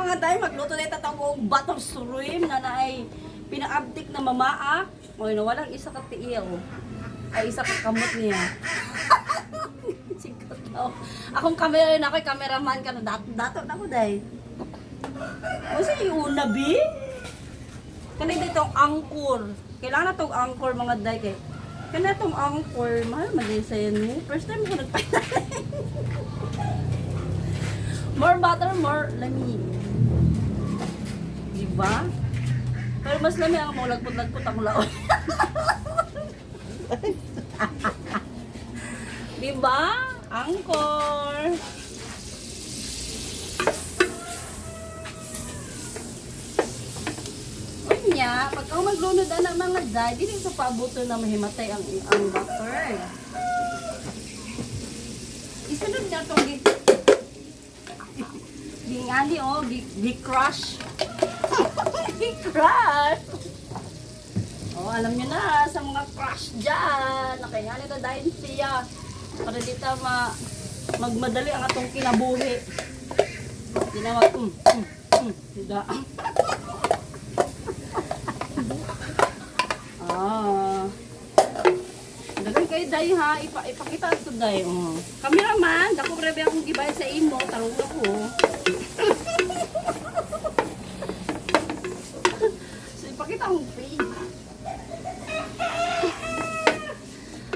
mga day, magluto na ito og butter shrimp na naay pinaabdik na mamaa. O yun, walang isa ka tiil. Ay, isa ka kamot niya. Sikat daw. Akong camera na ako'y cameraman ka na dato na ko day. O sa iuna, bi? Kanina dito ang angkor. Kailangan na itong angkor mga day kay. Kanina itong angkor, mahal mag-isa yan mo. First time ko nagpahintay. More butter, more lamig. Diba? Pero mas lamig ang mga lagpot-lagpot ang laon. Diba? Angkor. Unya, pag ako maglunod ng mga day, hindi sa pabuto na mahimatay ang butter. Isunod na itong gingani o, gi-crush. Gi-crush. Oh, alam nyo na, sa mga crush dyan, nakayani na dahil siya. Para dito magmadali ang atong kinabuhi. Hindi na hindi. Dagan kayo dahi ha, ipakita ito dahi. Cameraman, dako grabe akong gibay sa imo, tarong ako. So ipakita akong face.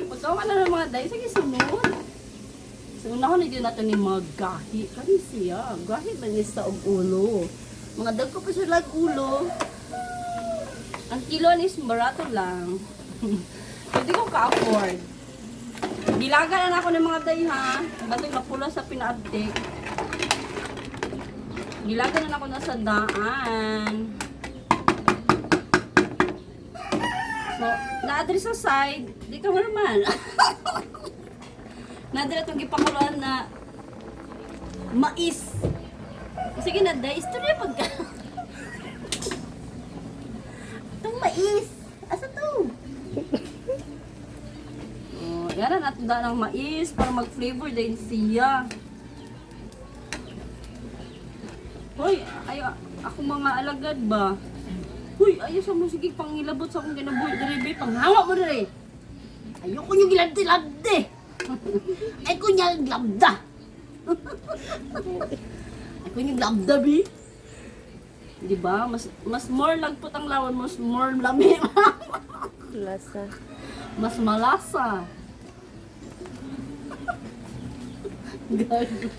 Pagkawa na ng mga dahi, sige sunod. So unahon na dyan natin ni mga gahi. Kani siya, gahi na niya sa ulo. Mga dag ko pa sila ulo. Ang kilo is barato lang. Hindi ko ka-afford. Gilaga na ako ng mga day ha. Batong napula sa pinaabdik. Gilaga na ako na sa daan. So, na-address sa side. Di ka naman. Na-address itong gipakuluan na mais. Sige na day. Istorya pag ka. Itong mais. Asa to? Yan na natin ng mais para mag-flavor din siya. Hoy, ayo ako mga alagad ba? Hoy, ayo sa mo sige pangilabot sa akong ginabuhi diri panghawa mo diri. Ayoko nyo gilabdi-labdi. Ay ko niya glabda. Ay ko niya glabda bi. Di ba? Mas more lagpot ang lawan, mas more lami. Lasa. Mas malasa. Gago.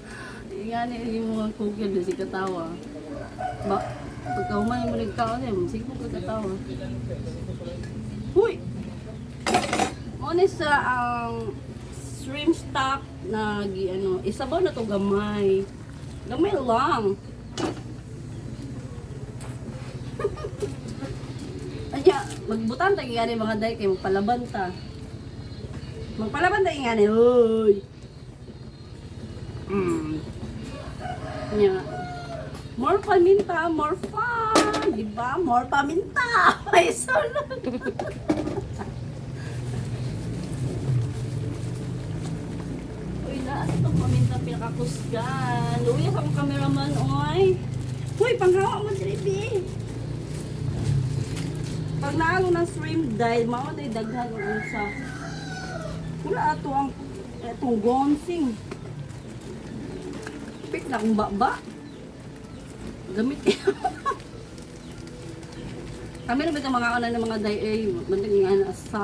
Yan yung mga kukil doon si katawa. Pagka umay mo nagkaon eh, sige po katawa. Huy! Muna sa ang shrimp stock na isabaw na to gamay. Gamay lang. Anya, magbutan tayo nga mga day kayo, magpalaban ta. Magpalaban tayo nga uy! Yeah. More paminta, more fun! Diba? More paminta! May sunod! Uy, laas itong paminta pinakakusgan. Uy, akong cameraman, oy! Uy, panghawa mo, Dribi! Pag naalo ng shrimp dye, mao na daghan ang sa. Wala ato ang itong gonsing. Pik na akong baba. Gamit kayo. Kami na ba itong mga kanan ng mga dye eh, bandang nga asa.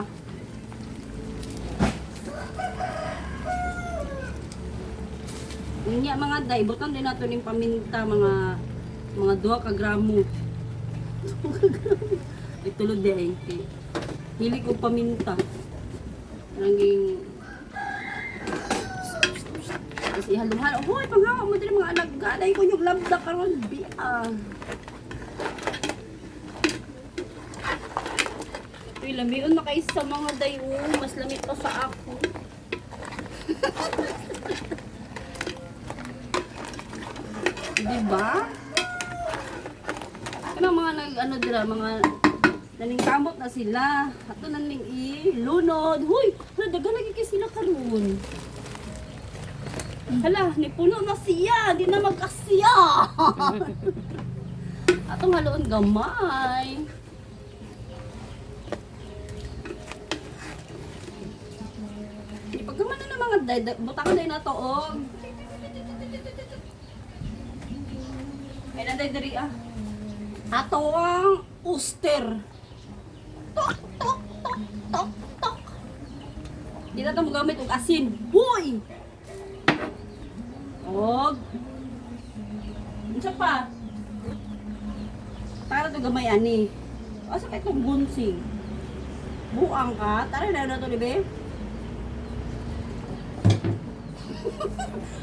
Inya mga dye, butang din nato ng paminta, mga 2 ka gramo. 2 ka gramo. Itulod din ay hili ko paminta. Nanging kasi halong-halong. Hoy, panghawa mo din mga alaga. Dahil ko yung labda karon biya. Uy, lamion na kayo sa mga dayo. Mas lamit pa sa ako. Diba? Kaya mga mga naningkamot na sila. Ato naning lunod. Huy, daga lagi kayo sila karoon. Hala, nipuno na siya. Di na magkasiya. Atong haloon gamay. Ipagkaman na ng mga butangan day na to, oh. Ay, naday dari ah. Ato ang uster. Tok, tok, tok, tok, tok. Di na ito magamit og asin. Huy! Og. Unsa pa? Para to gamay ani. Asa kay tong bunsing? Buang ka? Tara na to libe.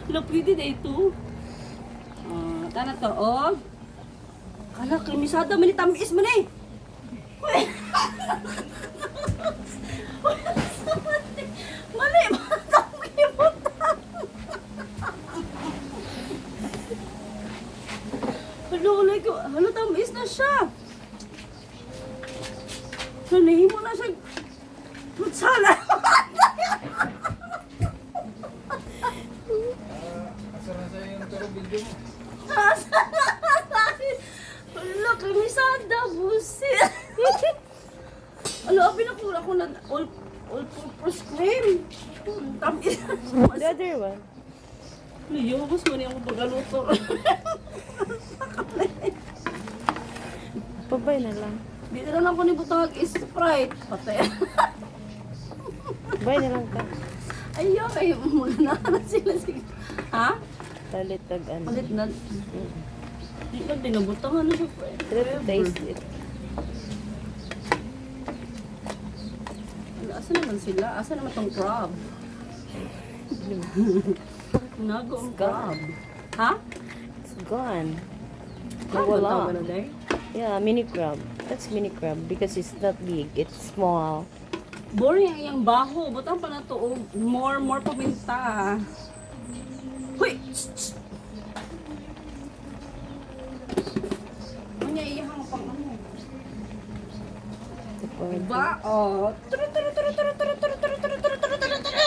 Lapidi na ito. Tana to, og. Kala, krimisada man ni tamis man eh. Uy! Mali, matang kimutan. Halo, tamis na siya. Nanahin mo na siya. Fruit salad. Asa na sa'yo yung turo video mo? Wala, krimisada, busit. Ano, abin ako na all-purpose cream. Tamis. The other one. Liyo, mas mo niya ako pagaluto. Pabay na lang. Dito na lang ko ni butang Sprite. Patay. Bay na lang ka. Ayaw, kayo muna na sila. Ha? Talit tag ano. Palit na. Di ba, dinabutangan na siya. Try to taste it. Asa naman sila? Asa naman tong crab? Nago ang crab. Ha? It's gone. Crab ang Nawala. tawag na day? Yeah, mini crab. That's mini crab because it's not big. It's small. Boring ang iyang baho. Butang pa na to. Oh. More paminta. Huy! Ano niya iyahang pang ano? Diba? Oh. Turu, turu, turu, turu, turu, turu, turu, turu, turu, turu, turu, turu.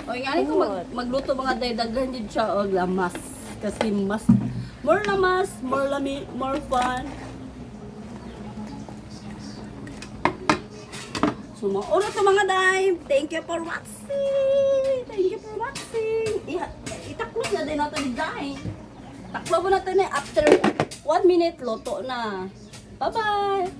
O, nga ko magluto mga dagdagan din siya o lamas. Kasi mas, more lamas, more lami, more fun. So, mauna to mga day. Thank you for watching. Thank you for watching. Itaklo na din natin ni day. Taklo mo natin eh. After 1 minute, loto na. Bye-bye.